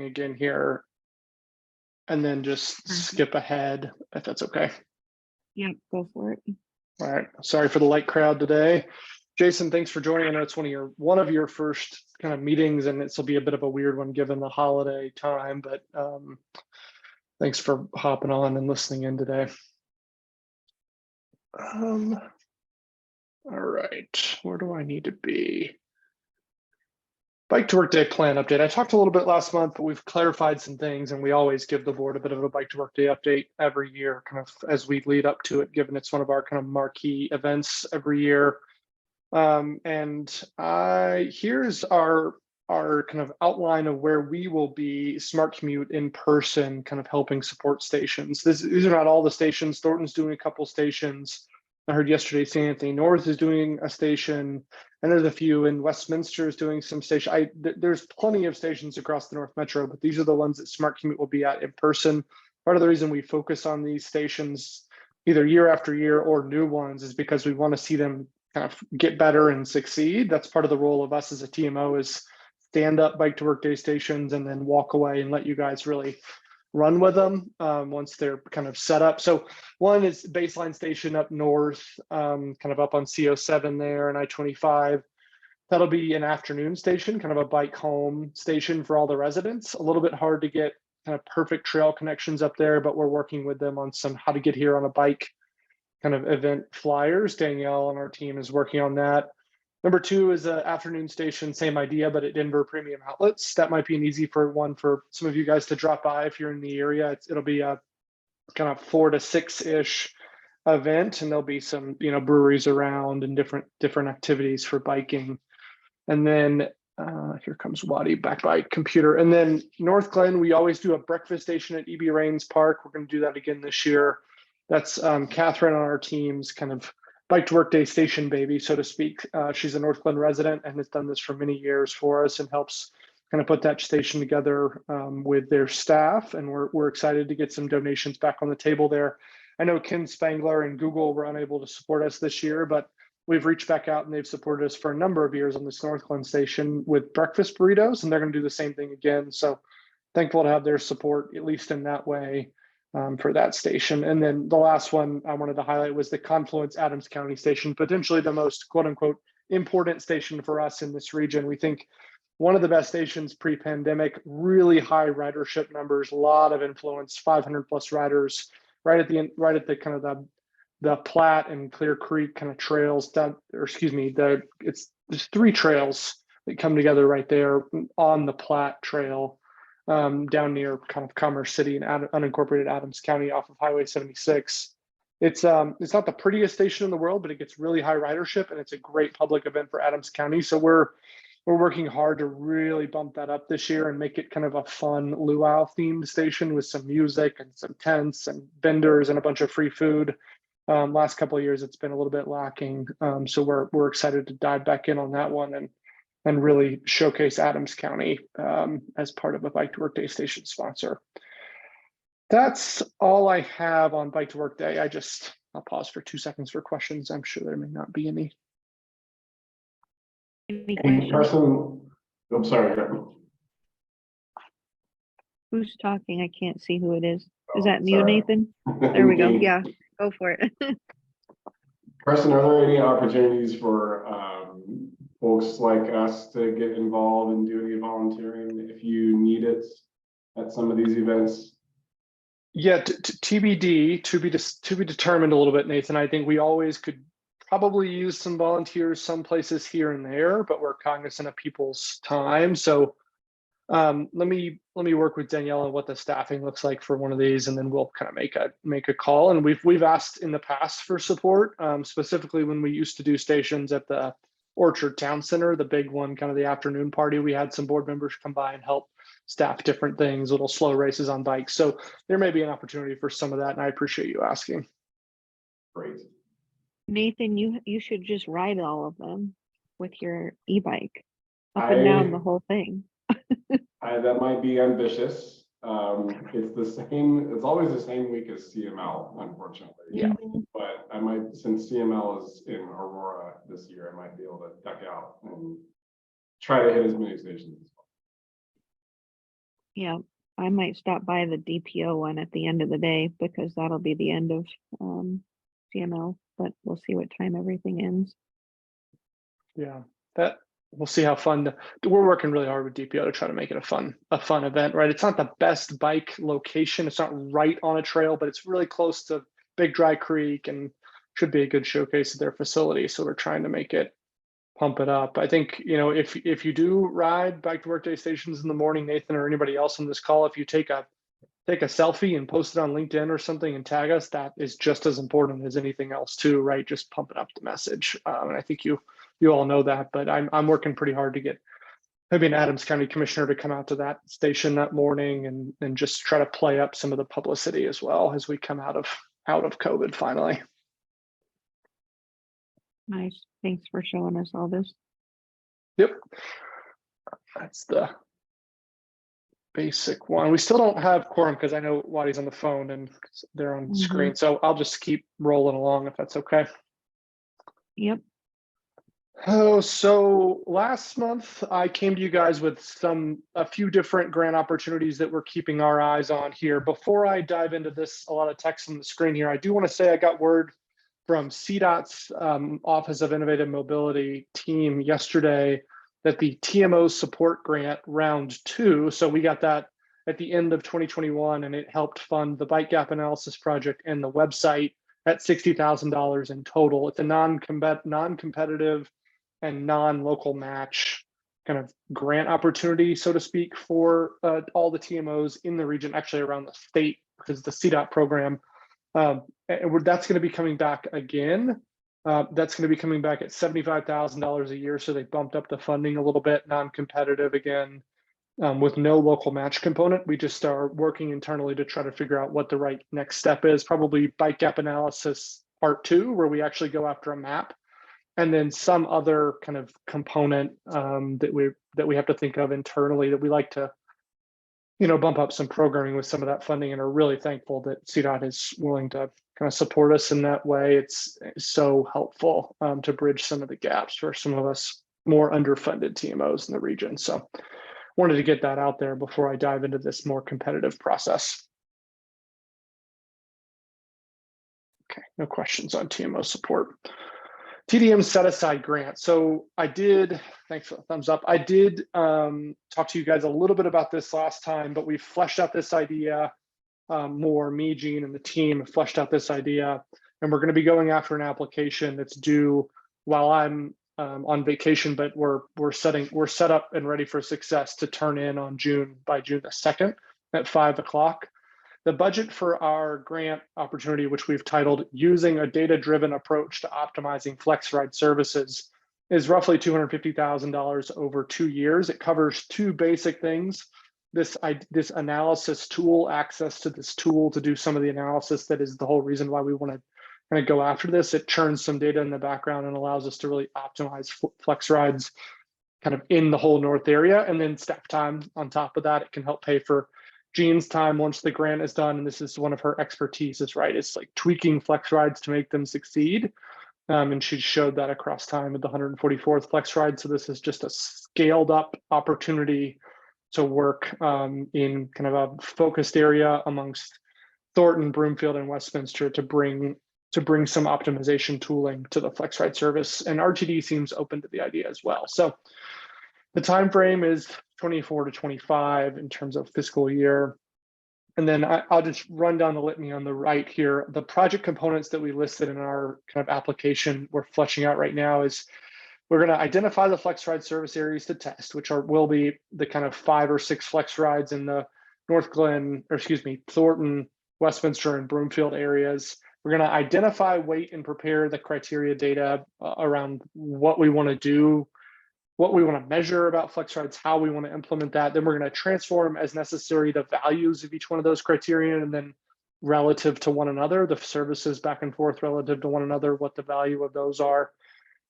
again here and then just skip ahead if that's okay. Yep, go for it. All right. Sorry for the light crowd today. Jason, thanks for joining. I know it's one of your first kind of meetings, and this will be a bit of a weird one given the holiday time, but thanks for hopping on and listening in today. All right, where do I need to be? Bike to Work Day plan update. I talked a little bit last month, but we've clarified some things, and we always give the board a bit of a Bike to Work Day update every year, kind of as we lead up to it, given it's one of our kind of marquee events every year. Here's our kind of outline of where we will be Smart Commute in person, kind of helping support stations. These are not all the stations. Thornton's doing a couple stations. I heard yesterday St. Anthony North is doing a station, and there's a few in Westminster is doing some station. There's plenty of stations across the North Metro, but these are the ones that Smart Commute will be at in person. Part of the reason we focus on these stations either year after year or new ones is because we want to see them kind of get better and succeed. That's part of the role of us as a TMO is stand up Bike to Work Day stations and then walk away and let you guys really run with them once they're kind of set up. So one is Baseline Station up north, kind of up on CO7 there and I-25. That'll be an afternoon station, kind of a bike home station for all the residents. A little bit hard to get kind of perfect trail connections up there, but we're working with them on some how to get here on a bike kind of event flyers. Danielle on our team is working on that. Number two is an afternoon station, same idea, but at Denver Premium Outlets. That might be an easy one for some of you guys to drop by if you're in the area. It'll be a kind of 4 to 6-ish event, and there'll be some breweries around and different activities for biking. And then here comes Waddy back by computer. And then North Glen, we always do a breakfast station at EB Rains Park. We're going to do that again this year. That's Catherine on our team's kind of Bike to Work Day station baby, so to speak. She's a North Glen resident and has done this for many years for us and helps kind of put that station together with their staff. And we're excited to get some donations back on the table there. I know Ken Spangler and Google were unable to support us this year, but we've reached back out and they've supported us for a number of years on this North Glen station with breakfast burritos, and they're going to do the same thing again. So thankful to have their support, at least in that way. For that station. And then the last one I wanted to highlight was the Confluence Adams County station, potentially the most quote unquote important station for us in this region. We think one of the best stations pre-pandemic, really high ridership numbers, a lot of influence, 500 plus riders, right at the kind of the Platte and Clear Creek kind of trails down, or excuse me, there's 3 trails that come together right there on the Platte Trail. Down near kind of Commerce City and unincorporated Adams County off of Highway 76. It's not the prettiest station in the world, but it gets really high ridership and it's a great public event for Adams County. So we're working hard to really bump that up this year and make it kind of a fun luau themed station with some music and some tents and vendors and a bunch of free food. Last couple of years, it's been a little bit lacking. So we're excited to dive back in on that one and really showcase Adams County as part of a Bike to Work Day station sponsor. That's all I have on Bike to Work Day. I'll pause for 2 seconds for questions. I'm sure there may not be any. I'm sorry. Who's talking? I can't see who it is. Is that you, Nathan? There we go. Yeah, go for it. Carson, are there any opportunities for folks like us to get involved in doing volunteering if you need it at some of these events? Yeah, TBD, to be determined a little bit, Nathan. I think we always could probably use some volunteers some places here and there, but we're cognizant of people's time. So let me work with Danielle on what the staffing looks like for one of these, and then we'll kind of make a call. And we've asked in the past for support, specifically when we used to do stations at the Orchard Town Center, the big one, kind of the afternoon party. We had some board members come by and help staff different things, little slow races on bikes. So there may be an opportunity for some of that, and I appreciate you asking. Great. Nathan, you should just ride all of them with your e-bike up and down the whole thing. That might be ambitious. It's always the same week as CML, unfortunately. Yeah. But I might, since CML is in Aurora this year, I might be able to duck out and try to hit as many stations as possible. Yeah, I might stop by the DPO one at the end of the day because that'll be the end of CML, but we'll see what time everything ends. Yeah, that we'll see how fun. We're working really hard with DPO to try to make it a fun event, right? It's not the best bike location. It's not right on a trail, but it's really close to Big Dry Creek and should be a good showcase of their facility. So we're trying to make it pump it up. I think, you know, if you do ride bike to work day stations in the morning, Nathan or anybody else on this call, if you take a selfie and post it on LinkedIn or something and tag us, that is just as important as anything else too, right? Just pumping up the message. And I think you all know that, but I'm working pretty hard to get maybe an Adams County commissioner to come out to that station that morning and just try to play up some of the publicity as well as we come out of COVID finally. Nice. Thanks for showing us all this. Yep. That's the basic one. We still don't have quorum because I know Waddy's on the phone and they're on screen. So I'll just keep rolling along if that's okay. Yep. Oh, so last month I came to you guys with a few different grant opportunities that we're keeping our eyes on here. Before I dive into this, a lot of text on the screen here, I do want to say I got word from CDOT's Office of Innovative Mobility team yesterday that the TMO support grant round 2, so we got that at the end of 2021, and it helped fund the bike gap analysis project and the website at $60,000 in total. It's a non-competitive and non-local match kind of grant opportunity, so to speak, for all the TMOs in the region, actually around the state, because the CDOT program, and that's going to be coming back again. That's going to be coming back at $75,000 a year. So they bumped up the funding a little bit, non-competitive again, with no local match component. We just are working internally to try to figure out what the right next step is. Probably bike gap analysis part 2, where we actually go after a map, and then some other kind of component that we have to think of internally that we like to, you know, bump up some programming with some of that funding, and are really thankful that CDOT is willing to kind of support us in that way. It's so helpful to bridge some of the gaps for some of us more underfunded TMOs in the region. So wanted to get that out there before I dive into this more competitive process. Okay, no questions on TMO support. TDM set aside grant. So I did, thanks for the thumbs up. I did talk to you guys a little bit about this last time, but we fleshed out this idea more. Me, Gene, and the team have fleshed out this idea, and we're going to be going after an application that's due while I'm on vacation, but we're set up and ready for success to turn in on by June the 2nd at 5 o'clock. The budget for our grant opportunity, which we've titled Using a Data-Driven Approach to Optimizing Flex Ride Services, is roughly $250,000 over 2 years. It covers 2 basic things. This analysis tool, access to this tool to do some of the analysis that is the whole reason why we want to kind of go after this. It churns some data in the background and allows us to really optimize flex rides kind of in the whole North area. And then staff time on top of that, it can help pay for Jean's time once the grant is done. And this is one of her expertises, right? It's like tweaking flex rides to make them succeed. And she showed that across time with the 144th flex ride. So this is just a scaled up opportunity to work in kind of a focused area amongst Thornton, Broomfield, and Westminster to bring some optimization tooling to the flex ride service. And RTD seems open to the idea as well. So the time frame is 24 to 25 in terms of fiscal year. And then I'll just run down the litany on the right here. The project components that we listed in our kind of application we're fleshing out right now is we're going to identify the flex ride service areas to test, which will be the kind of 5 or 6 flex rides in the Thornton, Westminster, and Broomfield areas. We're going to identify, weight, and prepare the criteria data around what we want to do, what we want to measure about flex rides, how we want to implement that. Then we're going to transform as necessary the values of each one of those criteria, and then relative to one another, the services back and forth relative to one another, what the value of those are.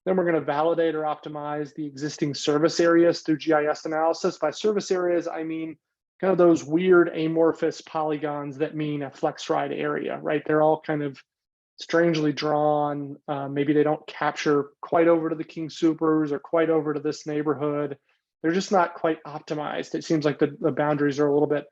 Then we're going to validate or optimize the existing service areas through GIS analysis. By service areas, I mean kind of those weird amorphous polygons that mean a flex ride area, right? They're all kind of strangely drawn. Maybe they don't capture quite over to the King Supers or quite over to this neighborhood. they're just not quite optimized. It seems like the boundaries are a little bit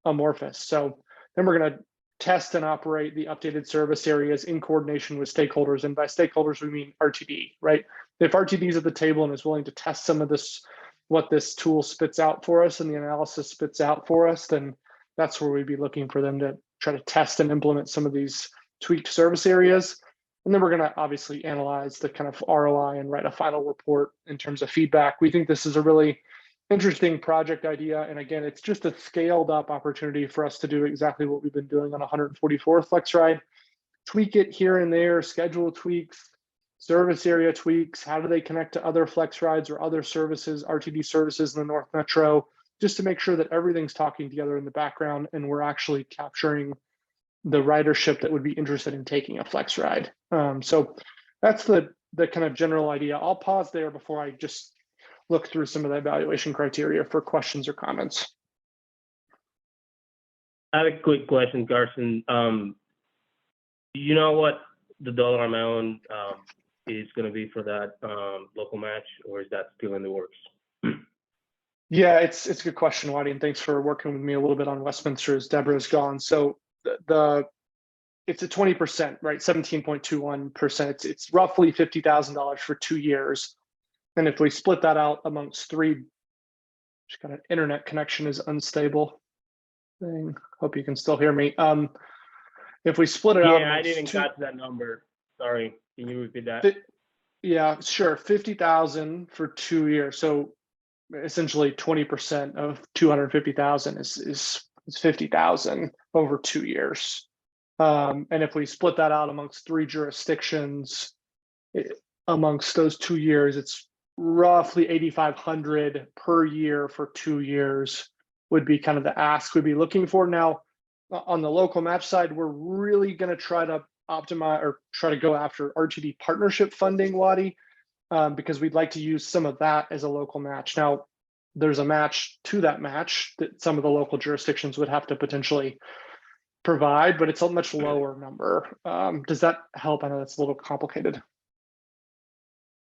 amorphous. So then we're going to test and operate the updated service areas in coordination with stakeholders. And by stakeholders, we mean RTD, right? If RTD is at the table and is willing to test some of this, what this tool spits out for us and the analysis spits out for us, then that's where we'd be looking for them to try to test and implement some of these tweaked service areas. And then we're going to obviously analyze the kind of ROI and write a final report in terms of feedback. We think this is a really interesting project idea. And again, it's just a scaled up opportunity for us to do exactly what we've been doing on 144th Flex Ride, tweak it here and there, schedule tweaks, service area tweaks, how do they connect to other Flex Rides or other services, RTD services in the North Metro, just to make sure that everything's talking together in the background and we're actually capturing the ridership that would be interested in taking a Flex Ride. So that's the kind of general idea. I'll pause there before I just look through some of the evaluation criteria for questions or comments. I have a quick question, Carson. Do you know what the dollar amount is going to be for that local match, or is that still in the works? Yeah, it's a good question, Waddy, and thanks for working with me a little bit on Westminster as Deborah's gone. So it's a 20%, right? 17.21%. It's roughly $50,000 for 2 years. And if we split that out amongst three, just got an internet connection is unstable thing. Hope you can still hear me. If we split it out, Yeah, I didn't catch that number. Sorry, can you repeat that? Yeah, sure. 50,000 for 2 years. So essentially 20% of 250,000 is 50,000 over 2 years. And if we split that out amongst three jurisdictions, amongst those 2 years, it's roughly 8,500 per year for 2 years would be kind of the ask we'd be looking for. Now, on the local match side, we're really going to try to optimize or try to go after RTD partnership funding, Waddy, because we'd like to use some of that as a local match. Now, there's a match to that match that some of the local jurisdictions would have to potentially provide, but it's a much lower number. Does that help? I know that's a little complicated.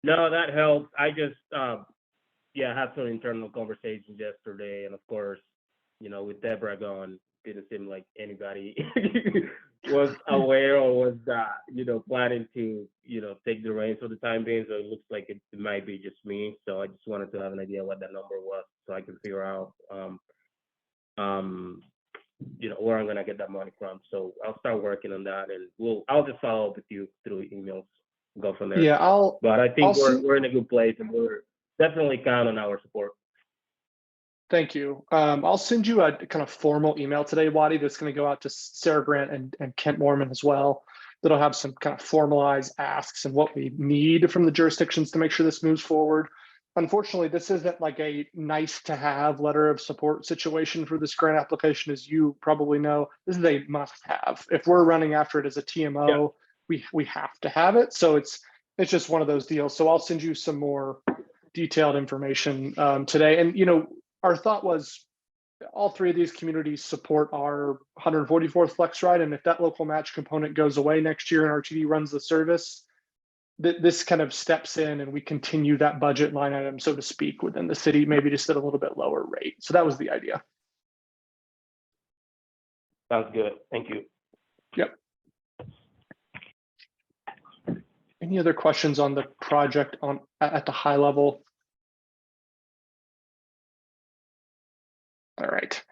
No, that helps. I just, had some internal conversations yesterday, and of course, with Deborah gone, it didn't seem like anybody was aware or was, planning to, take the reins for the time being. So it looks like it might be just me. So I just wanted to have an idea what that number was, so I can figure out, where I'm gonna get that money from. So I'll start working on that, and I'll just follow up with you through emails, go from there. Yeah, but I think we're in a good place, and we're definitely count on our support. Thank you. I'll send you a kind of formal email today, Waddy, that's going to go out to Sarah Grant and Kent Mormon as well. That'll have some kind of formalized asks and what we need from the jurisdictions to make sure this moves forward. Unfortunately, this isn't like a nice to have letter of support situation for this grant application, as you probably know. This is a must have. If we're running after it as a TMO, we have to have it. So it's just one of those deals. So I'll send you some more detailed information today. And our thought was all three of these communities support our 144th Flex Ride. And if that local match component goes away next year and RTD runs the service, this kind of steps in and we continue that budget line item, so to speak, within the city, maybe just at a little bit lower rate. So that was the idea. Sounds good. Thank you. Yep. Any other questions on the project at the high level? All right.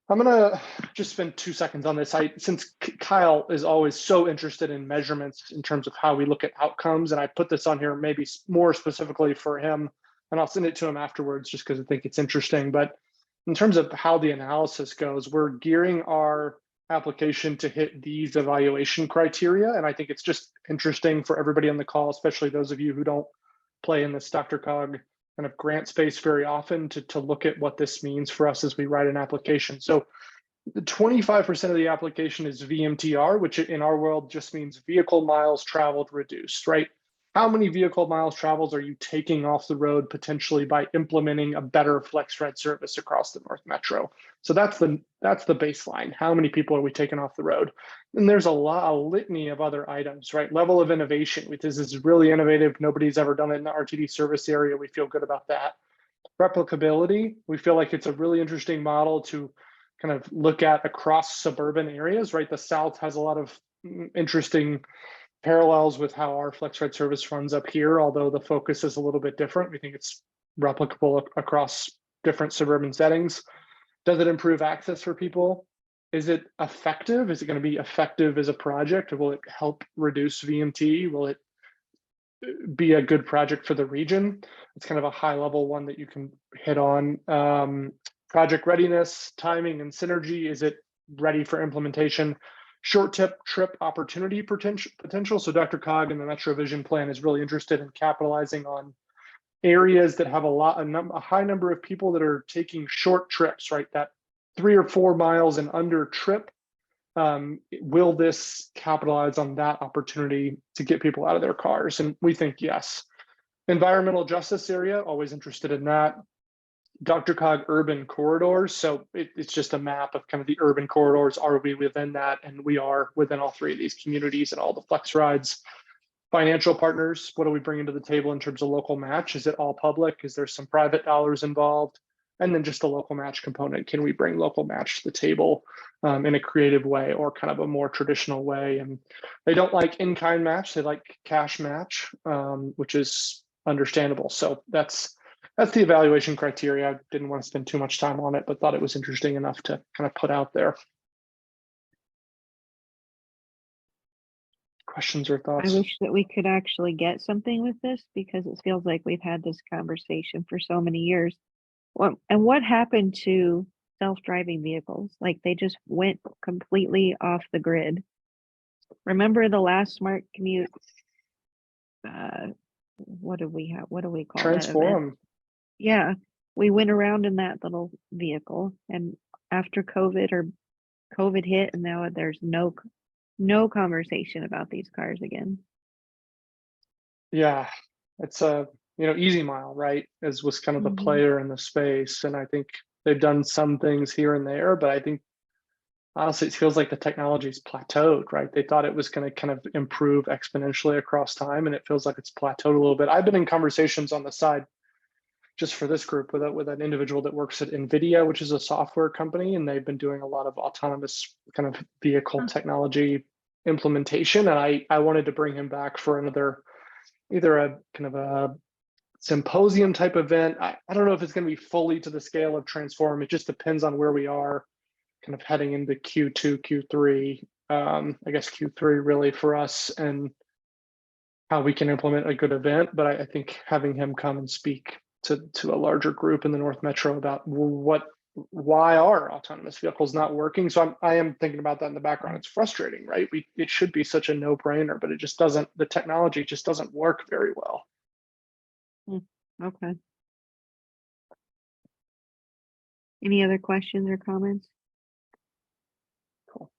I'm gonna just spend 2 seconds on this. Since Kyle is always so interested in measurements in terms of how we look at outcomes, and I put this on here maybe more specifically for him, and I'll send it to him afterwards just because I think it's interesting. But in terms of how the analysis goes, we're gearing our application to hit these evaluation criteria, and I think it's just interesting for everybody on the call, especially those of you who don't play in this DRCOG kind of grant space very often, to look at what this means for us as we write an application. So the 25% of the application is VMTR, which in our world just means vehicle miles traveled reduced, right? How many vehicle miles traveled are you taking off the road potentially by implementing a better Flex Ride service across the North Metro? So that's the baseline. How many people are we taking off the road? And there's a litany of other items, right? Level of innovation, which is really innovative. Nobody's ever done it in the RTD service area. We feel good about that. replicability. We feel like it's a really interesting model to kind of look at across suburban areas, right? The South has a lot of interesting parallels with how our FlexRide service runs up here, although the focus is a little bit different. We think it's replicable across different suburban settings. Does it improve access for people? Is it effective? Is it going to be effective as a project? Or will it help reduce VMT? Will it be a good project for the region? It's kind of a high level one that you can hit on. Project readiness, timing, and synergy. Is it ready for implementation? Short trip opportunity potential. So DRCOG and the Metro Vision Plan is really interested in capitalizing on areas that have a high number of people that are taking short trips, right? That 3 or 4 miles and under trip. Will this capitalize on that opportunity to get people out of their cars? And we think yes. Environmental justice area, always interested in that. DRCOG urban corridors. So it's just a map of kind of the urban corridors. Are we within that? And we are within all 3 of these communities and all the flex rides. Financial partners, what do we bring to the table in terms of local match? Is it all public? Is there some private dollars involved? And then just a local match component. Can we bring local match to the table in a creative way or kind of a more traditional way? And they don't like in-kind match, they like cash match, which is understandable. So that's the evaluation criteria. I didn't want to spend too much time on it, but thought it was interesting enough to kind of put out there. Questions or thoughts? I wish that we could actually get something with this because it feels like we've had this conversation for so many years. And what happened to self-driving vehicles? Like they just went completely off the grid. Remember the last smart commute? What do we have? What do we call that event? Transform. Yeah, we went around in that little vehicle, and after COVID hit, and now there's no conversation about these cars again. Yeah, it's a Easy Mile, right? As was kind of the player in the space, and I think they've done some things here and there, but I think honestly it feels like the technology's plateaued, right? They thought it was going to kind of improve exponentially across time, and it feels like it's plateaued a little bit. I've been in conversations on the side just for this group with an individual that works at NVIDIA, which is a software company, and they've been doing a lot of autonomous kind of vehicle technology implementation, and I wanted to bring him back for either a kind of a symposium type event. I don't know if it's going to be fully to the scale of Transform. It just depends on where we are kind of heading into Q2, Q3, I guess Q3 really for us, and how we can implement a good event. But I think having him come and speak to a larger group in the North Metro about why are autonomous vehicles not working. So I am thinking about that in the background. It's frustrating, right? It should be such a no-brainer, but it just doesn't, the technology just doesn't work very well. Okay. Any other questions or comments? Cool.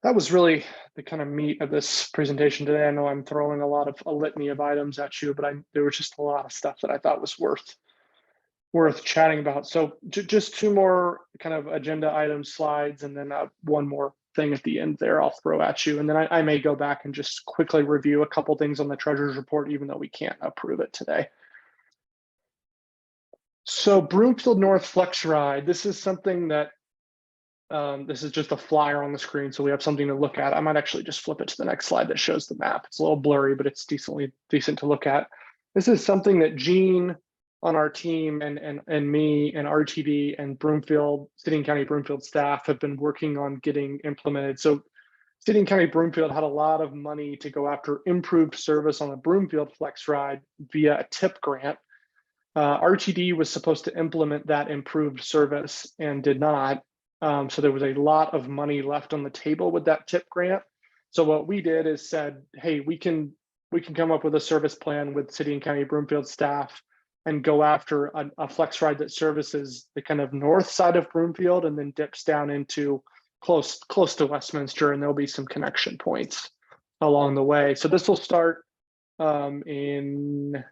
That was really the kind of meat of this presentation today. I know I'm throwing a litany of items at you, but there was just a lot of stuff that I thought was worth chatting about. So just 2 more kind of agenda item slides, and then 1 more thing at the end there I'll throw at you. And then I may go back and just quickly review a couple things on the treasurer's report, even though we can't approve it today. So Broomfield North Flex Ride, this is something that, this is just a flyer on the screen, so we have something to look at. I might actually just flip it to the next slide that shows the map. It's a little blurry, but it's decent to look at. This is something that Gene on our team and me and RTD and Broomfield, City and County Broomfield staff have been working on getting implemented. So City and County Broomfield had a lot of money to go after improved service on the Broomfield Flex Ride via a TIP grant. RTD was supposed to implement that improved service and did not. So there was a lot of money left on the table with that TIP grant. So what we did is said, hey, we can come up with a service plan with City and County Broomfield staff and go after a flex ride that services the kind of north side of Broomfield and then dips down into close to Westminster, and there'll be some connection points along the way. So this will start in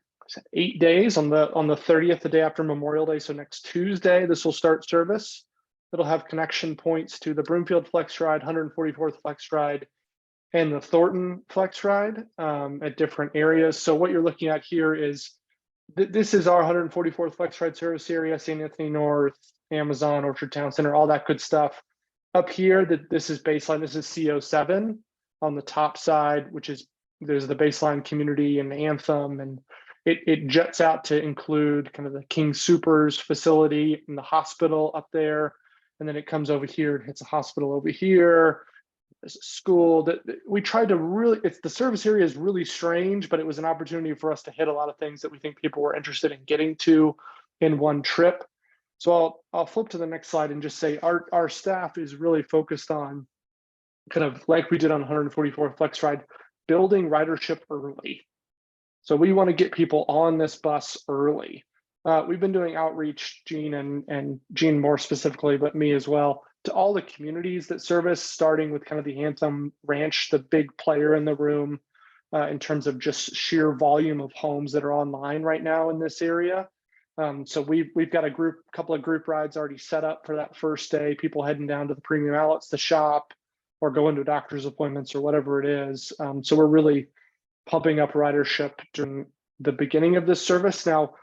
8 days on the 30th, the day after Memorial Day. So next Tuesday, this will start service. It'll have connection points to the Broomfield Flex Ride, 144th Flex Ride, and the Thornton Flex Ride at different areas. So what you're looking at here is this is our 144th Flex Ride service area, St. Anthony North, Amazon, Orchard Town Center, all that good stuff. Up here, this is baseline. This is CO7 on the top side, which is there's the baseline community and Anthem, and it jets out to include kind of the King Soopers facility and the hospital up there. And then it comes over here, it hits a hospital over here. There's a school that we tried to really, the service area is really strange, but it was an opportunity for us to hit a lot of things that we think people were interested in getting to in one trip. So I'll flip to the next slide and just say our staff is really focused on kind of like we did on 144 Flex Ride, building ridership early. So we want to get people on this bus early. We've been doing outreach, Gene and Gene more specifically, but me as well, to all the communities that service, starting with kind of the Anthem Ranch, the big player in the room in terms of just sheer volume of homes that are online right now in this area. So we've got a couple of group rides already set up for that first day, people heading down to the premium outlets to shop or go into doctor's appointments or whatever it is. So we're really pumping up ridership during the beginning of this service. Now,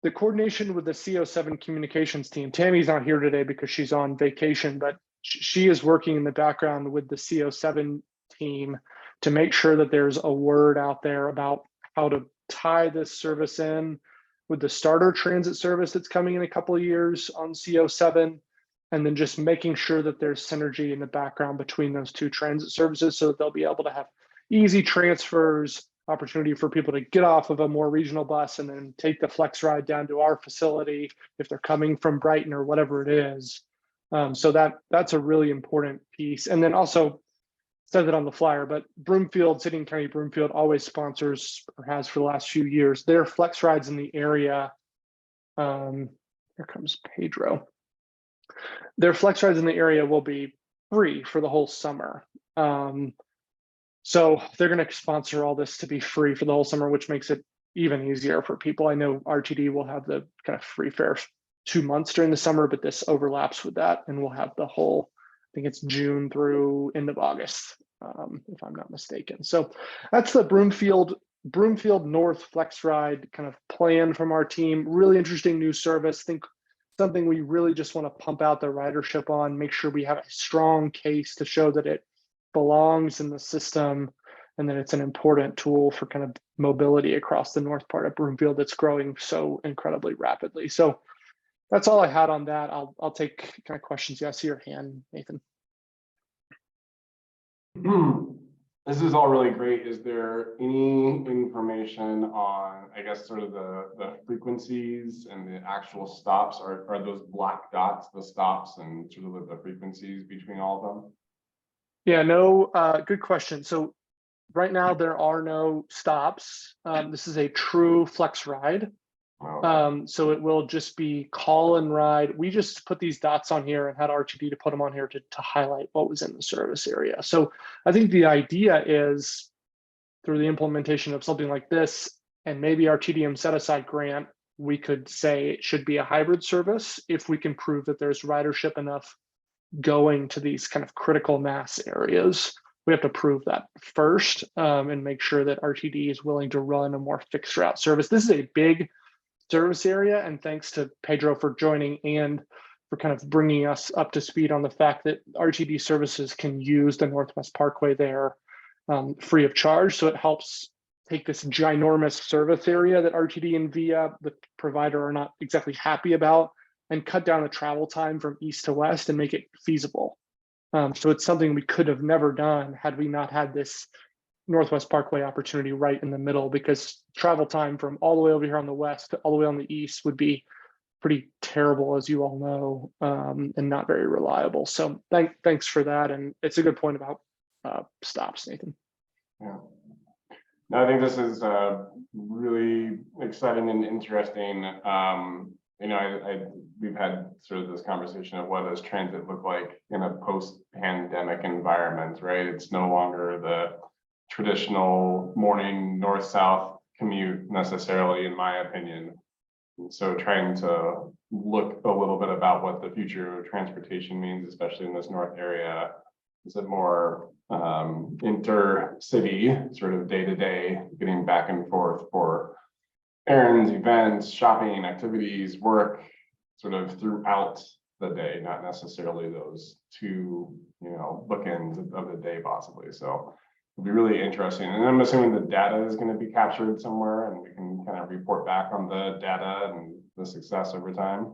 the coordination with the CO7 communications team, Tammy's not here today because she's on vacation, but she is working in the background with the CO7 team to make sure that there's a word out there about how to tie this service in with the starter transit service that's coming in a couple of years on CO7, and then just making sure that there's synergy in the background between those two transit services so that they'll be able to have easy transfers, opportunity for people to get off of a more regional bus and then take the Flex Ride down to our facility if they're coming from Brighton or whatever it is. So that's a really important piece. And then also, said it on the flyer, but Broomfield, City and County Broomfield always sponsors, or has for the last few years, their Flex Rides in the area. Here comes Pedro. Their Flex Rides in the area will be free for the whole summer. So they're going to sponsor all this to be free for the whole summer, which makes it even easier for people. I know RTD will have the kind of free fare 2 months during the summer, but this overlaps with that, and we'll have the whole, I think it's June through end of August, if I'm not mistaken. So that's the Broomfield North Flex Ride kind of plan from our team. Really interesting new service. Think something we really just want to pump out the ridership on, make sure we have a strong case to show that it belongs in the system and that it's an important tool for kind of mobility across the north part of Broomfield that's growing so incredibly rapidly. So that's all I had on that. I'll take kind of questions. Yeah, I see your hand, Nathan. This is all really great. Is there any information on, I guess, sort of the frequencies and the actual stops? Are those black dots the stops and sort of the frequencies between all of them? Yeah, no, good question. So right now there are no stops. This is a true Flex Ride. So it will just be call and ride. We just put these dots on here and had RTD to put them on here to highlight what was in the service area. So I think the idea is through the implementation of something like this, and maybe our TDM set aside grant, we could say it should be a hybrid service if we can prove that there's ridership enough going to these kind of critical mass areas. We have to prove that first and make sure that RTD is willing to run a more fixed route service. This is a big service area, and thanks to Pedro for joining and for kind of bringing us up to speed on the fact that RTD services can use the Northwest Parkway there free of charge. So it helps take this ginormous service area that RTD and VIA, the provider, are not exactly happy about, and cut down the travel time from east to west and make it feasible. So it's something we could have never done had we not had this Northwest Parkway opportunity right in the middle, because travel time from all the way over here on the west to all the way on the east would be pretty terrible, as you all know, and not very reliable. So thanks for that. And it's a good point about stops, Nathan. Yeah. No, I think this is really exciting and interesting. You know, we've had sort of this conversation of what does transit look like in a post-pandemic environment, right? It's no longer the traditional morning north-south commute necessarily, in my opinion. And so trying to look a little bit about what the future of transportation means, especially in this north area, Is it more intercity, sort of day-to-day, getting back and forth for errands, events, shopping, activities, work, sort of throughout the day, not necessarily those two, bookends of the day possibly. So it'll be really interesting. And I'm assuming the data is going to be captured somewhere and we can kind of report back on the data and the success over time.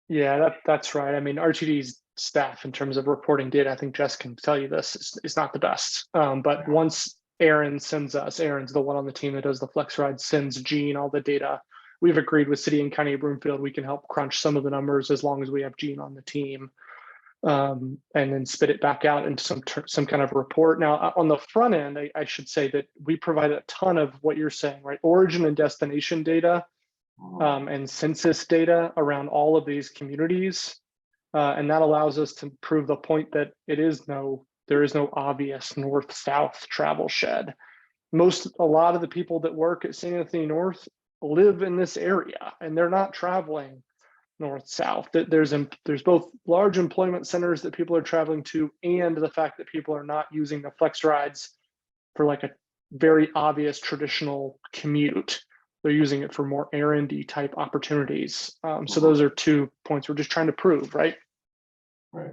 Yeah, that's right. I mean, RTD's staff in terms of reporting data, I think Jess can tell you this, is not the best. But once Aaron's the one on the team that does the flex ride, sends Gene all the data. We've agreed with City and County of Broomfield, we can help crunch some of the numbers as long as we have Gene on the team, and then spit it back out into some kind of report. Now, on the front end, I should say that we provide a ton of what you're saying, right? Origin and destination data, and census data around all of these communities. And that allows us to prove the point that there is no obvious north-south travel shed. A lot of the people that work at St. Anthony North live in this area and they're not traveling north-south. There's both large employment centers that people are traveling to and the fact that people are not using the flex rides for like a very obvious traditional commute. They're using it for more errandy type opportunities. So those are 2 points we're just trying to prove, right? Right.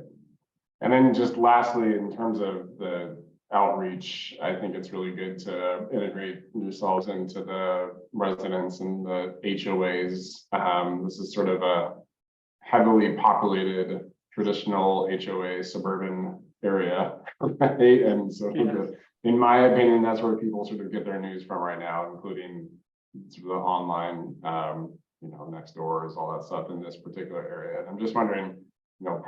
And then just lastly, in terms of the outreach, I think it's really good to integrate yourselves into the residents and the HOAs. This is sort of a heavily populated traditional HOA suburban area, right? And so in my opinion, that's where people sort of get their news from right now, including sort of the online, next doors, all that stuff in this particular area. And I'm just wondering,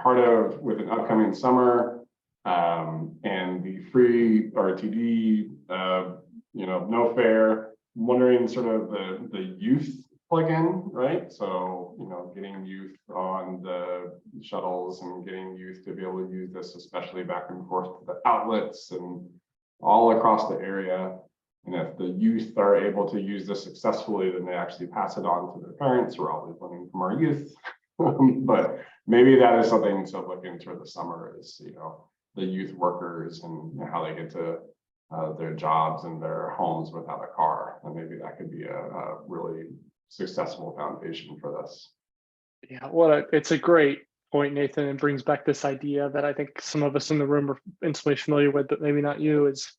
part of with an upcoming summer and the free RTD, no fare, wondering sort of the youth plug-in, right? So, getting youth on the shuttles and getting youth to be able to use this, especially back and forth to the outlets and all across the area. And if the youth are able to use this successfully, then they actually pass it on to their parents. We're always learning from our youth. But maybe that is something to look into the summer is, the youth workers and how they get to their jobs and their homes without a car. And maybe that could be a really successful foundation for this. Yeah, it's a great point, Nathan, and brings back this idea that I think some of us in the room are intimately familiar with, but maybe not you, is,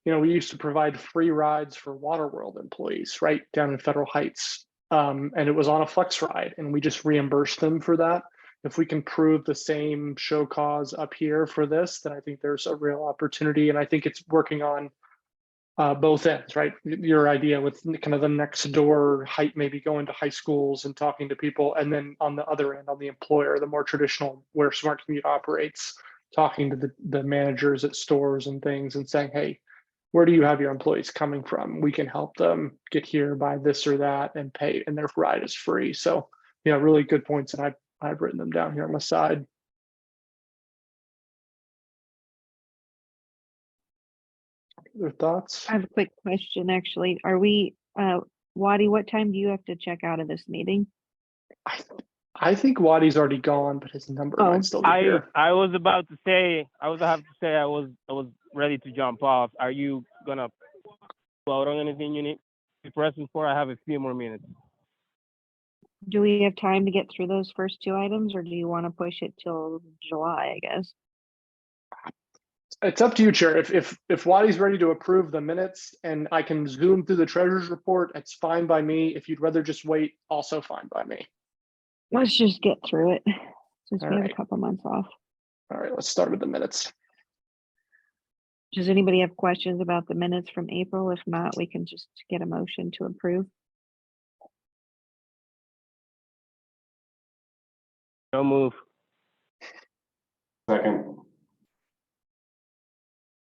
we used to provide free rides for Waterworld employees, right, down in Federal Heights. And it was on a flex ride and we just reimbursed them for that. If we can prove the same show cause up here for this, then I think there's a real opportunity. And I think it's working on both ends, right? Your idea with kind of the next door height, maybe going to high schools and talking to people. And then on the other end, on the employer, the more traditional where Smart Commute operates, talking to the managers at stores and things and saying, hey, where do you have your employees coming from? We can help them get here by this or that and pay, and their ride is free. So, really good points. And I've written them down here on the side. Other thoughts? I have a quick question, actually. Are we, Waddy, what time do you have to check out of this meeting? I think Wadi's already gone, but his number might still be here. I was about to say, I was ready to jump off. Are you gonna vote on anything you need to be present for? I have a few more minutes. Do we have time to get through those first 2 items, or do you want to push it till July, I guess? It's up to you, Chair. If Wadi's ready to approve the minutes and I can zoom through the treasurer's report, it's fine by me. If you'd rather just wait, also fine by me. Let's just get through it since All we have right. a couple months off. All right, let's start with the minutes. Does anybody have questions about the minutes from April? If not, we can just get a motion to approve. No move. Second.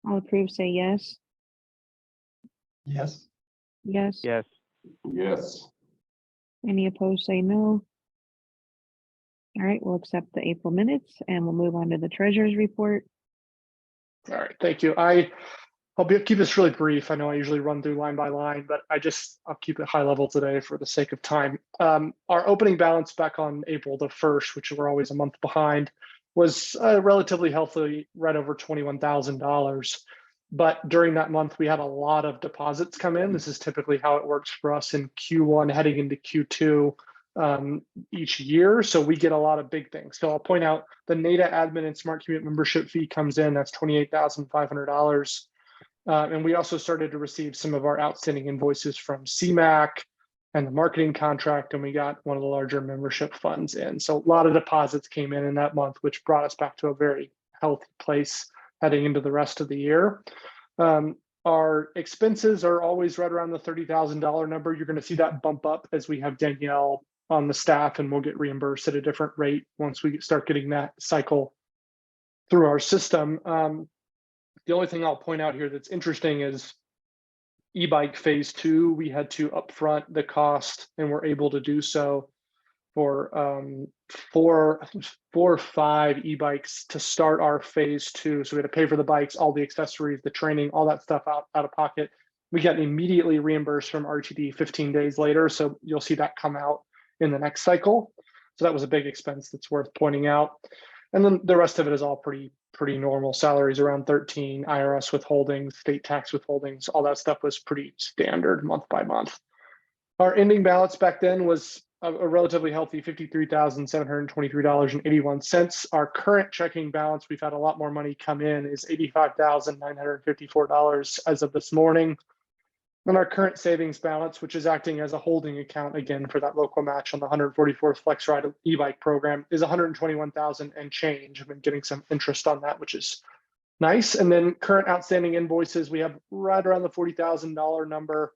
All approve, say yes. Yes. Yes. Yes. Yes. Any opposed, say no. All right, we'll accept the April minutes and we'll move on to the treasurer's report. All right, thank you. I'll keep this really brief. I know I usually run through line by line, but I'll keep it high level today for the sake of time. Our opening balance back on April the 1st, which we're always a month behind, was relatively healthy, right over $21,000. But during that month, we had a lot of deposits come in. This is typically how it works for us in Q1 heading into Q2 each year. So we get a lot of big things. So I'll point out the NADA admin and Smart Commute membership fee comes in. That's $28,500. And we also started to receive some of our outstanding invoices from CMAC and the marketing contract, and we got one of the larger membership funds in. So a lot of deposits came in that month, which brought us back to a very healthy place heading into the rest of the year. Our expenses are always right around the $30,000 number. You're going to see that bump up as we have Danielle on the staff, and we'll get reimbursed at a different rate once we start getting that cycle through our system. The only thing I'll point out here that's interesting is e-bike phase 2, we had to upfront the cost, and we're able to do so for four or five e-bikes to start our phase 2. So we had to pay for the bikes, all the accessories, the training, all that stuff out of pocket. We got immediately reimbursed from RTD 15 days later. So you'll see that come out in the next cycle. So that was a big expense that's worth pointing out. And then the rest of it is all pretty normal. Salaries around 13, IRS withholdings, state tax withholdings, all that stuff was pretty standard month by month. Our ending balance back then was a relatively healthy $53,723.81. Our current checking balance, we've had a lot more money come in, is $85,954 as of this morning. And our current savings balance, which is acting as a holding account again for that local match on the 144th Flex Ride e-bike program, is $121,000 and change. I've been getting some interest on that, which is nice. And then current outstanding invoices, we have right around the $40,000 number.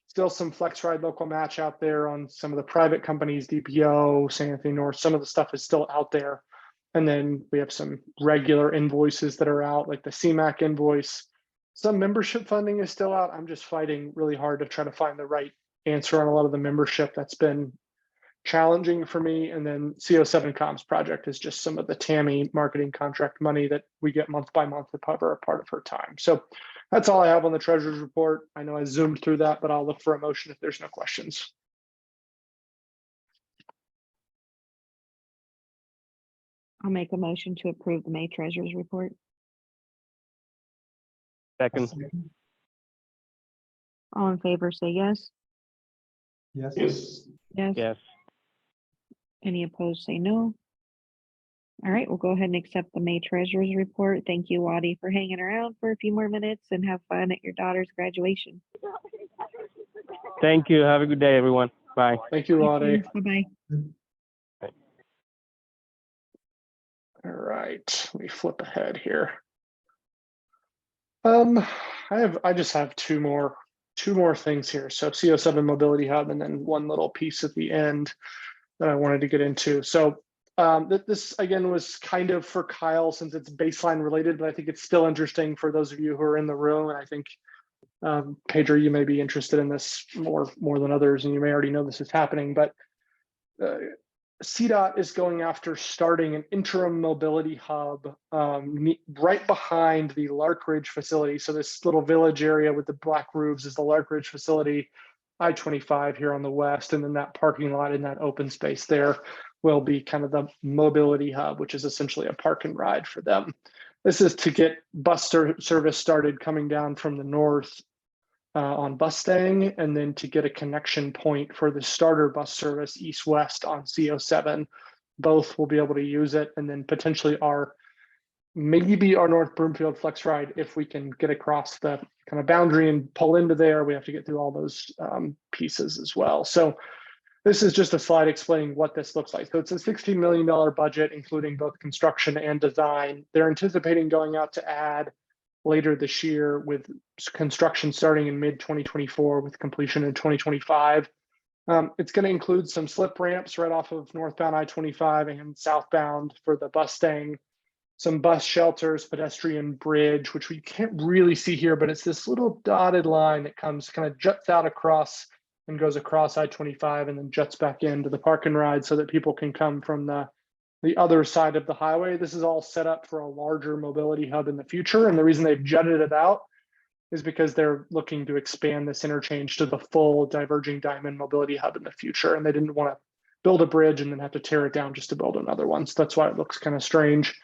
Still some Flex Ride local match out there on some of the private companies, DPO, St. Anthony North. Some of the stuff is still out there. And then we have some regular invoices that are out, like the CMAC invoice. Some membership funding is still out. I'm just fighting really hard to try to find the right answer on a lot of the membership. That's been challenging for me. And then CO7 Comms project is just some of the Tammy marketing contract money that we get month by month to cover a part of her time. So that's all I have on the treasurer's report. I know I zoomed through that, but I'll look for a motion if there's no questions. I'll make a motion to approve the May treasurer's report. Second. All in favor, say yes. Yes. Yes. Yes. Any opposed, say no. All right, we'll go ahead and accept the May treasurer's report. Thank you, Waddy, for hanging around for a few more minutes, and have fun at your daughter's graduation. Thank you. Have a good day, everyone. Bye. Thank you, Lottie. Bye-bye. All right, let me flip ahead here. I just have two more things here. So CO7 Mobility Hub, and then one little piece at the end that I wanted to get into. So this again was kind of for Kyle since it's baseline related, but I think it's still interesting for those of you who are in the room. And I think Pedro, you may be interested in this more than others, and you may already know this is happening, but CDOT is going after starting an interim mobility hub right behind the Lark Ridge facility. So this little village area with the black roofs is the Lark Ridge facility, I-25 here on the west, and then that parking lot in that open space there will be kind of the mobility hub, which is essentially a park and ride for them. This is to get bus service started coming down from the north on Bustang, and then to get a connection point for the starter bus service east-west on CO7. Both will be able to use it, and then potentially maybe our North Broomfield Flex Ride if we can get across the kind of boundary and pull into there. We have to get through all those pieces as well. So this is just a slide explaining what this looks like. So it's a $16 million budget, including both construction and design. They're anticipating going out to add later this year, with construction starting in mid-2024 with completion in 2025. It's going to include some slip ramps right off of northbound I-25 and southbound for the Bustang, some bus shelters, pedestrian bridge, which we can't really see here, but it's this little dotted line that comes kind of juts out across and goes across I-25 and then juts back into the park and ride so that people can come from the other side of the highway. This is all set up for a larger mobility hub in the future. And the reason they've jutted it out is because they're looking to expand this interchange to the full diverging diamond mobility hub in the future. And they didn't want to build a bridge and then have to tear it down just to build another one. So that's why it looks kind of strange.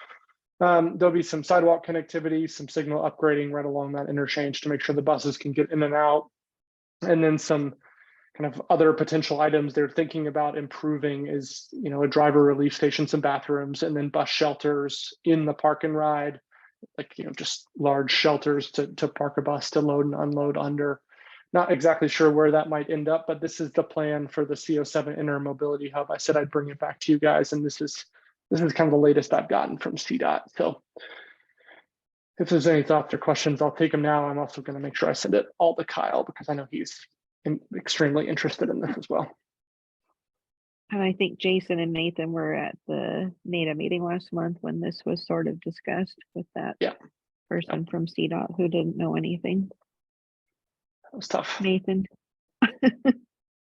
There'll be some sidewalk connectivity, some signal upgrading right along that interchange to make sure the buses can get in and out. And then some kind of other potential items they're thinking about improving is, a driver relief station, some bathrooms, and then bus shelters in the park and ride, like, just large shelters to park a bus to load and unload under. Not exactly sure where that might end up, but this is the plan for the CO7 Intermobility Hub. I said I'd bring it back to you guys, and this is kind of the latest I've gotten from CDOT. So if there's any thoughts or questions, I'll take them now. I'm also going to make sure I send it all to Kyle because I know he's extremely interested in this as well. And I think Jason and Nathan were at the NADA meeting last month when this was sort of discussed with that person from CDOT who didn't know anything. That was tough. Nathan.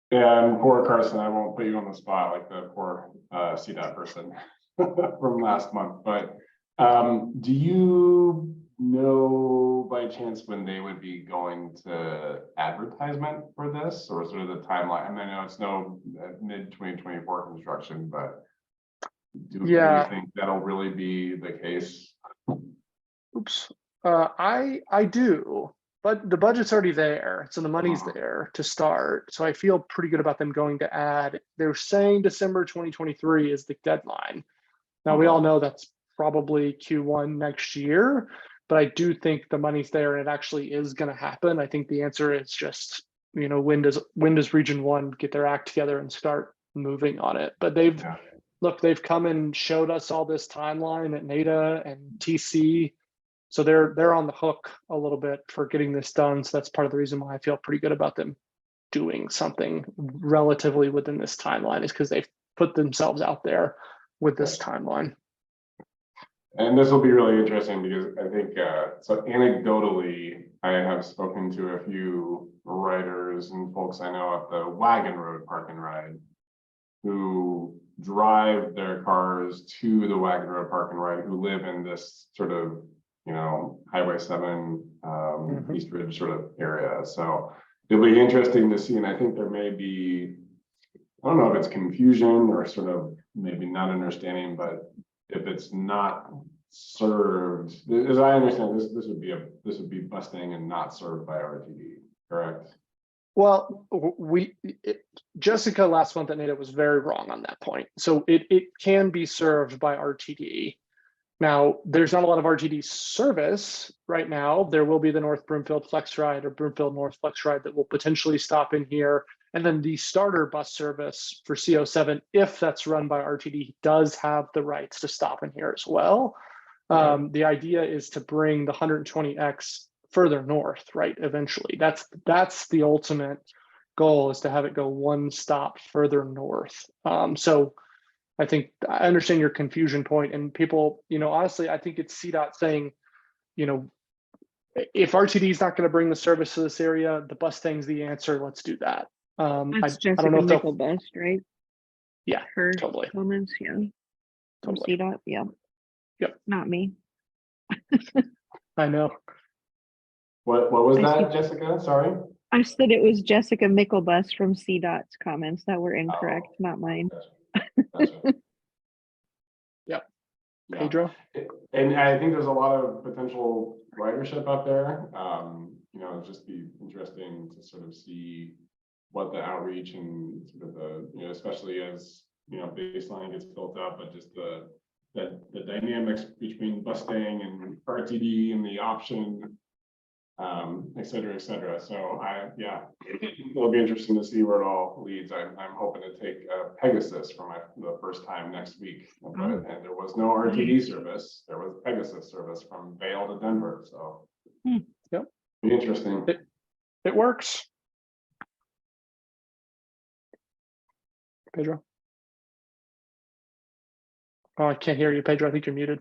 Yeah, and poor Carson, I won't put you on the spot like the poor CDOT person from last month, but do you know by chance when they would be going to advertisement for this, or sort of the timeline? I mean, I know it's no mid 2024 construction, but do you think that'll really be the case? Oops. I do, but the budget's already there, so the money's there to start. So I feel pretty good about them going to add. They're saying December 2023 is the deadline. Now we all know that's probably Q1 next year, but I do think the money's there and it actually is going to happen. I think the answer is just, when does Region 1 get their act together and start moving on it? But they've come and showed us all this timeline at NADA and TC. So they're on the hook a little bit for getting this done. So that's part of the reason why I feel pretty good about them doing something relatively within this timeline, is because they've put themselves out there with this timeline. And this will be really interesting because I think, so anecdotally, I have spoken to a few writers and folks I know at the Wagon Road Park and Ride who drive their cars to the Wagon Road Park and Ride, who live in this sort of, Highway 7, East Ridge sort of area. So it'll be interesting to see. And I think there may be, I don't know if it's confusion or sort of maybe not understanding, but if it's not served, as I understand, this would be busting and not served by RTD, correct? Well, Jessica last month at NADA was very wrong on that point. So it can be served by RTD. Now, there's not a lot of RTD service right now. There will be the North Broomfield Flex Ride or Broomfield North Flex Ride that will potentially stop in here. And then the starter bus service for CO7, if that's run by RTD, does have the rights to stop in here as well. The idea is to bring the 120X further north, right? Eventually, that's the ultimate goal, is to have it go one stop further north. So I think I understand your confusion point, and people, honestly, I think it's CDOT saying, if RTD is not going to bring the service to this area, the Mustang's the answer. Let's do that. That's I don't know if Nickel Bus, right? Yeah, Her totally. comments, from Totally. CDOT, Yep. Not me. I know. What was that, Jessica? Sorry. I said it was Jessica Mickelbus from CDOT's comments that were incorrect, not mine. Gotcha. Yep. Yeah. Pedro? And I think there's a lot of potential ridership up there. It'd just be interesting to sort of see what the outreach and sort of the, especially as, baseline gets built up, but just the dynamics between Mustang and RTD and the option, et cetera, et cetera. So it'll be interesting to see where it all leads. I'm hoping to take Pegasus for the first time next week. And there was no RTD service. There was Pegasus service from Vail to Denver. So Yep. Be interesting. It works. Pedro? Oh, I can't hear you, Pedro. I think you're muted.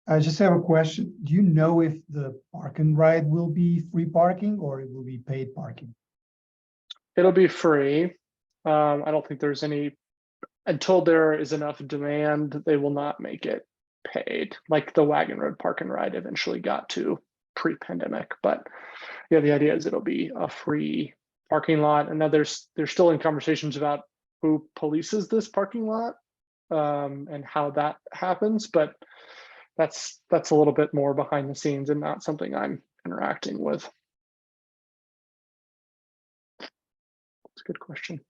I just have a question. Do you know if the park and ride will be free parking or it will be paid parking? It'll be free. I don't think there's any, until there is enough demand, they will not make it paid, like the Wagon Road Park and Ride eventually got to pre-pandemic. But yeah, the idea is it'll be a free parking lot. And now they're still in conversations about who polices this parking lot and how that happens, but that's a little bit more behind the scenes and not something I'm interacting with. It's a good question.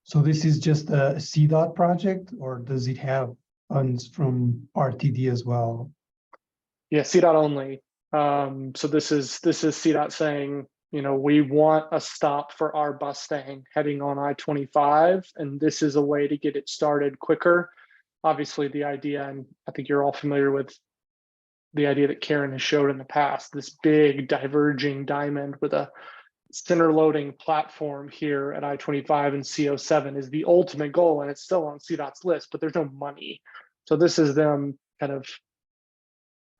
So this is just a CDOT project, or does it have funds from RTD as well? Yeah, CDOT only. So this is CDOT saying, you know, we want a stop for our Mustang heading on I-25, and this is a way to get it started quicker. Obviously, the idea, and I think you're all familiar with the idea that Karen has showed in the past, this big diverging diamond with a center loading platform here at I-25 and CO7 is the ultimate goal, and it's still on CDOT's list, but there's no money. So this is them kind of,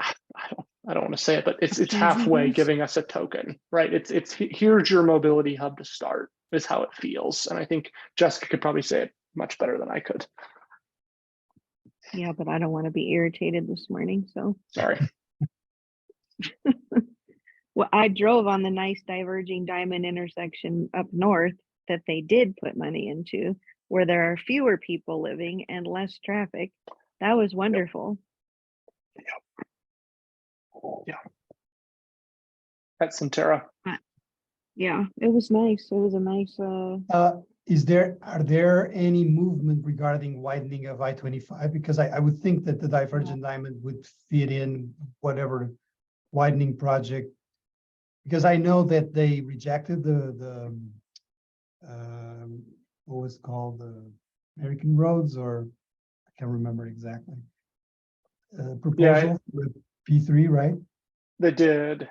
I don't want to say it, but it's halfway giving us a token, right? It's here's your mobility hub to start, is how it feels. And I think Jessica could probably say it much better than I could. Yeah, but I don't want to be irritated this morning, so. Sorry. Well, I drove on the nice diverging diamond intersection up north that they did put money into, where there are fewer people living and less traffic. That was wonderful. Yeah. At Centera. Yeah, it was nice. It was a nice, Are there any movement regarding widening of I-25? Because I would think that the divergent diamond would fit in whatever widening project. Because I know that they rejected the what was it called, the American roads, or I can't remember exactly. Proposal with P3, right? They did.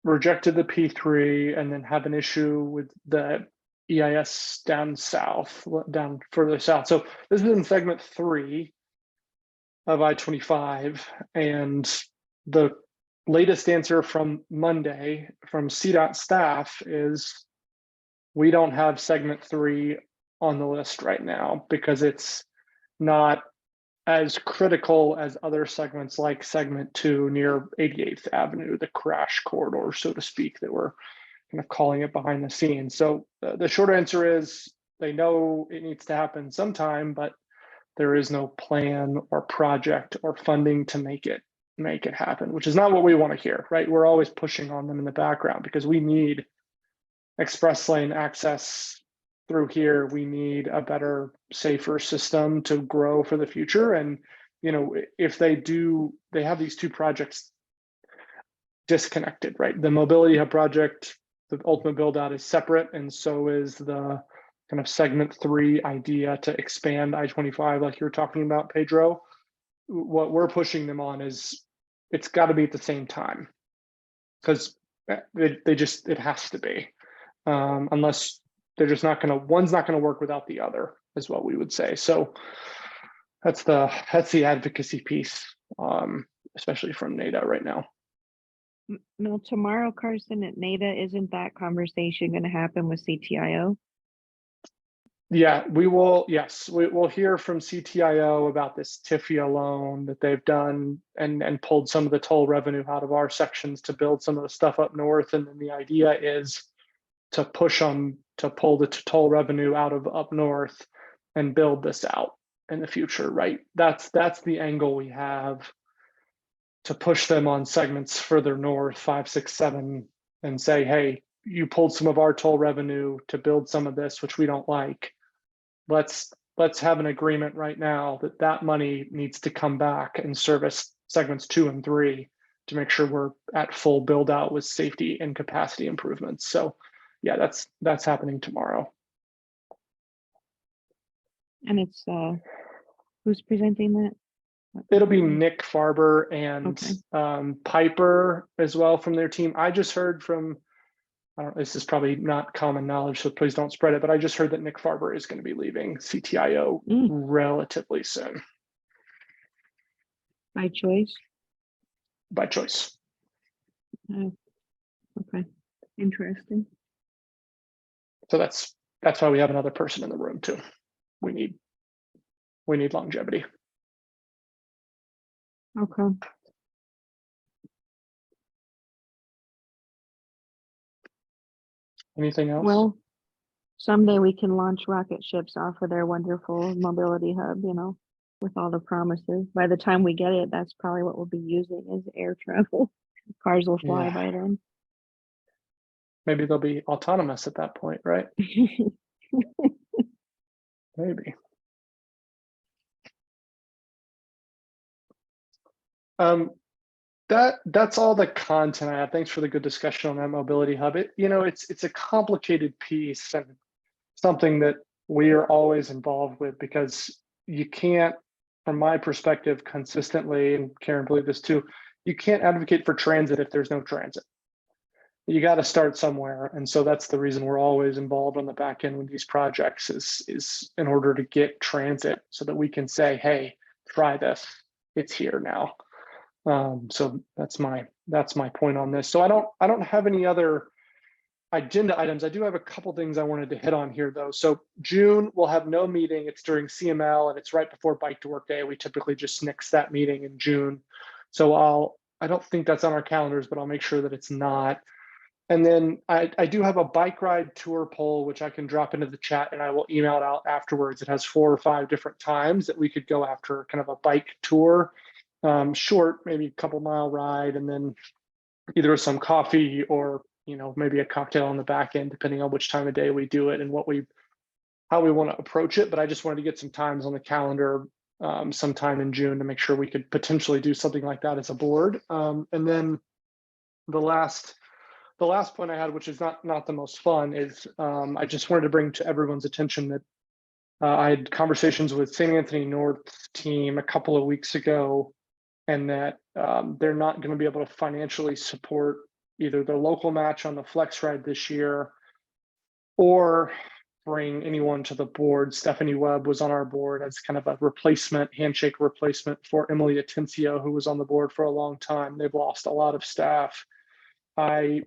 Rejected the P3 and then have an issue with the EIS down south, down further south. So this is in segment 3 of I-25, and the latest answer from Monday from CDOT staff is we don't have segment 3 on the list right now because it's not as critical as other segments like segment 2 near 88th Avenue, the crash corridor, so to speak, that we're kind of calling it behind the scenes. So the short answer is they know it needs to happen sometime, but there is no plan or project or funding to make it happen, which is not what we want to hear, right? We're always pushing on them in the background because we need express lane access through here. We need a better, safer system to grow for the future. And, you know, if they have these two projects disconnected, right? The mobility hub project, the ultimate build out is separate. And so is the kind of segment 3 idea to expand I-25, like you were talking about, Pedro. What we're pushing them on is it's got to be at the same time because it has to be. Unless they're just not going to, one's not going to work without the other, is what we would say. So that's the advocacy piece, especially from NADA right now. no, tomorrow, Carson, at NADA, isn't that conversation going to happen with CTIO? Yeah, we will. Yes, we'll hear from CTIO about this TIFIA loan that they've done and pulled some of the toll revenue out of our sections to build some of the stuff up north. And then the idea is to push them to pull the toll revenue out of up north and build this out in the future, right? That's the angle we have to push them on segments further north, 5, 6, 7, and say, hey, you pulled some of our toll revenue to build some of this, which we don't like. Let's have an agreement right now that money needs to come back and service segments 2 and 3 to make sure we're at full build out with safety and capacity improvements. So yeah, that's happening tomorrow. And it's who's presenting that? It'll be Nick Farber and Okay. Piper as well from their team. I just heard from, I don't know, this is probably not common knowledge, so please don't spread it, but I just heard that Nick Farber is going to be leaving CTIO relatively soon. By choice? By choice. Oh, okay. Interesting. So that's why we have another person in the room too. We need longevity. Okay. Anything else? Well, someday we can launch rocket ships off of their wonderful mobility hub, you know, with all the promises. By the time we get it, that's probably what we'll be using is air travel. Cars will fly Yeah. by then. Maybe they'll be autonomous at that point, right? Maybe. That's all the content I have. Thanks for the good discussion on that mobility hub. It's a complicated piece and something that we are always involved with because you can't, from my perspective, consistently, and Karen believe this too, you can't advocate for transit if there's no transit. You got to start somewhere, and so that's the reason we're always involved on the back end with these projects is in order to get transit so that we can say, hey, try this, it's here now. So that's my point on this. So I don't have any other agenda items. I do have a couple things I wanted to hit on here though. So June we'll have no meeting. It's during CML and it's right before Bike to Work Day. We typically just nix that meeting in June. So I don't think that's on our calendars, but I'll make sure that it's not. And then I do have a bike ride tour poll, which I can drop into the chat and I will email it out afterwards. It has 4 or 5 different times that we could go after kind of a bike tour. Short, maybe a couple mile ride, and then either some coffee or maybe a cocktail on the back end, depending on which time of day we do it and how we want to approach it. But I just wanted to get some times on the calendar sometime in June to make sure we could potentially do something like that as a board. And then the last point I had, which is not the most fun, is I just wanted to bring to everyone's attention that I had conversations with St. Anthony North's team a couple of weeks ago, and that they're not going to be able to financially support either the local match on the flex ride this year or bring anyone to the board. Stephanie Webb was on our board as kind of a handshake replacement for Emily Atencio, who was on the board for a long time. They've lost a lot of staff. I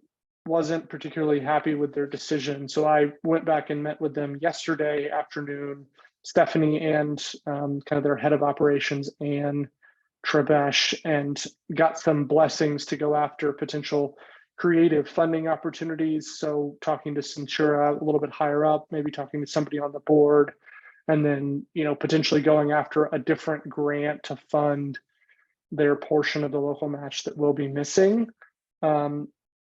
wasn't particularly happy with their decision, so I went back and met with them yesterday afternoon, Stephanie and kind of their head of operations, Anne Trebesh, and got some blessings to go after potential creative funding opportunities. So talking to Centura a little bit higher up, maybe talking to somebody on the board, and then potentially going after a different grant to fund their portion of the local match that will be missing.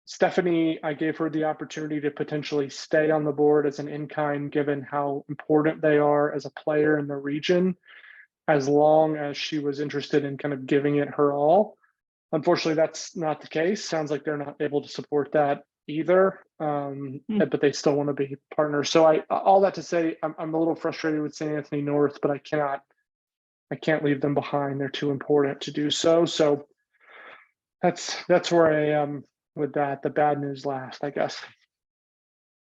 Stephanie, I gave her the opportunity to potentially stay on the board as an in-kind, given how important they are as a player in the region, as long as she was interested in kind of giving it her all. Unfortunately, that's not the case. Sounds like they're not able to support that either, but they still want to be partners. So all that to say, I'm a little frustrated with St. Anthony North, but I can't leave them behind. They're too important to do so. So that's where I am with that. The bad news last, I guess.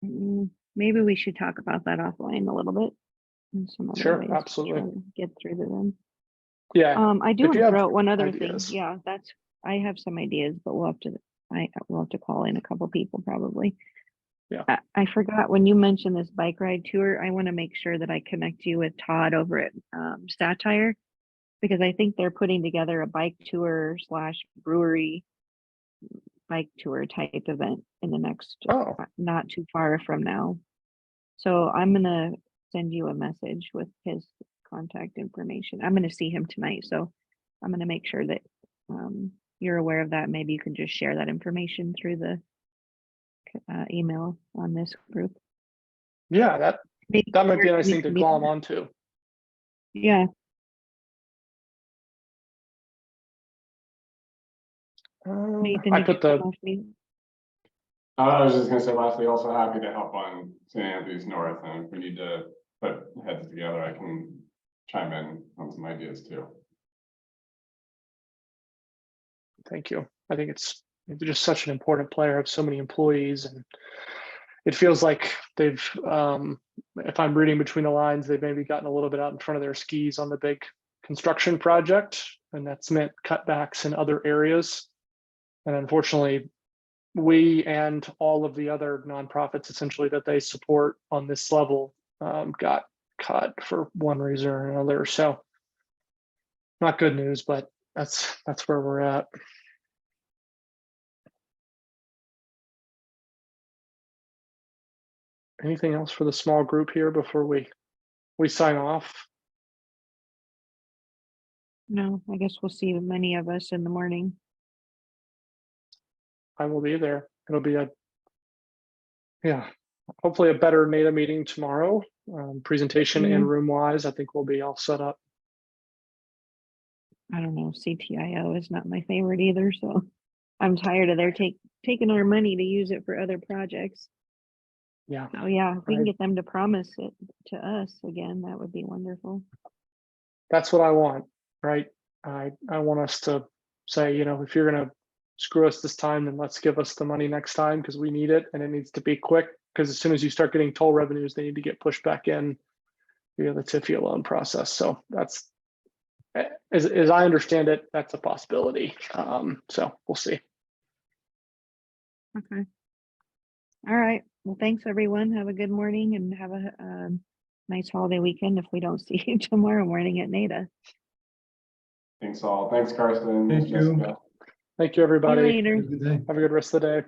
Maybe we should talk about that offline a little bit. In some other Sure, ways absolutely. to try to get through to them. Yeah. I do if want you to have throw out one other ideas. thing. Yeah, I have some ideas, but we'll have to call in a couple people probably. Yeah. I forgot when you mentioned this bike ride tour, I want to make sure that I connect you with Todd over at Satire, because I think they're putting together a bike tour / brewery bike tour type event in the next not too far from now. So I'm gonna send you a message with his contact information. I'm gonna see him tonight, so I'm gonna make sure that you're aware of that. Maybe you can just share that information through the email on this group. Yeah, that might be a nice thing to glom onto. Yeah. I put the. I was just gonna say lastly, also happy to help on St. Anthony's North, and if we need to put heads together, I can chime in on some ideas too. Thank you. I think it's just such an important player, have so many employees, and it feels like they've, if I'm reading between the lines, they've maybe gotten a little bit out in front of their skis on the big construction project, and that's meant cutbacks in other areas. And unfortunately, we and all of the other nonprofits essentially that they support on this level got cut for one reason or another. So not good news, but that's where we're at. anything else for the small group here before we sign off? No, I guess we'll see many of us in the morning. I will be there. It'll be hopefully a better NATA meeting tomorrow. Presentation and room wise, I think we'll be all set up. I don't know, CTIO is not my favorite either, so I'm tired of their taking our money to use it for other projects. Yeah, Oh yeah, if we can Right. get them to promise it to us again, that would be wonderful. that's what I want, right? I want us to say, if you're gonna screw us this time, then let's give us the money next time because we need it and it needs to be quick. Because as soon as you start getting toll revenues, they need to get pushed back in via the TIFIA loan process. So that's, as I understand it, that's a possibility. So we'll see. Okay. All right. Well, thanks everyone. Have a good morning and have a nice holiday weekend if we don't see you tomorrow morning at NATA. Thanks all. Thanks, Carson. Thank you. Jessica. Thank you, See you everybody. later. Have a good day. Have a good rest of the day.